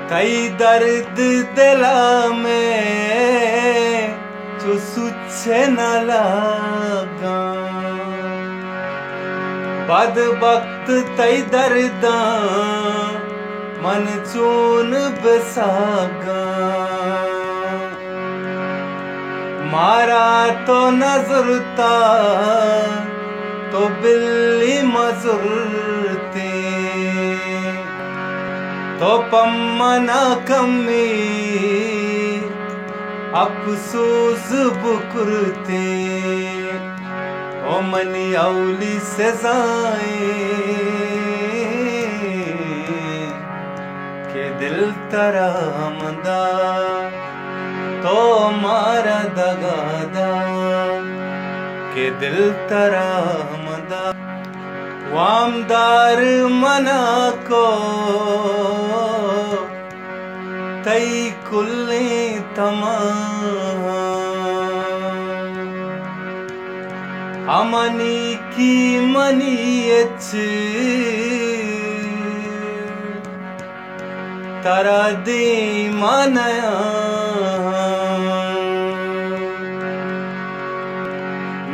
कई दर्द दिला में जो सुचे न लागा बद वक्त तई दर्दा मन चून बसागा मारा तो नजरता तो बिल्ली मजुरते तो पम्मना कमी अफसोस बुकुरते ओ मनी औली सजाए के दिल तरामदा तो मारा दगादा के दिल तरामदा वामदार मना को तई कुल्ले तमाम अमनी की मनीयच तारा दे मानया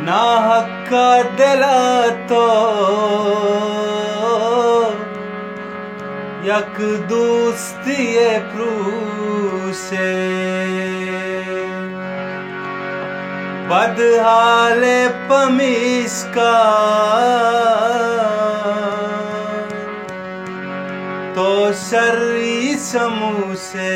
ना हक्का दिला तो यक दोस्ती प्रूसे बदहाले पमीश का तो शर्री समूह से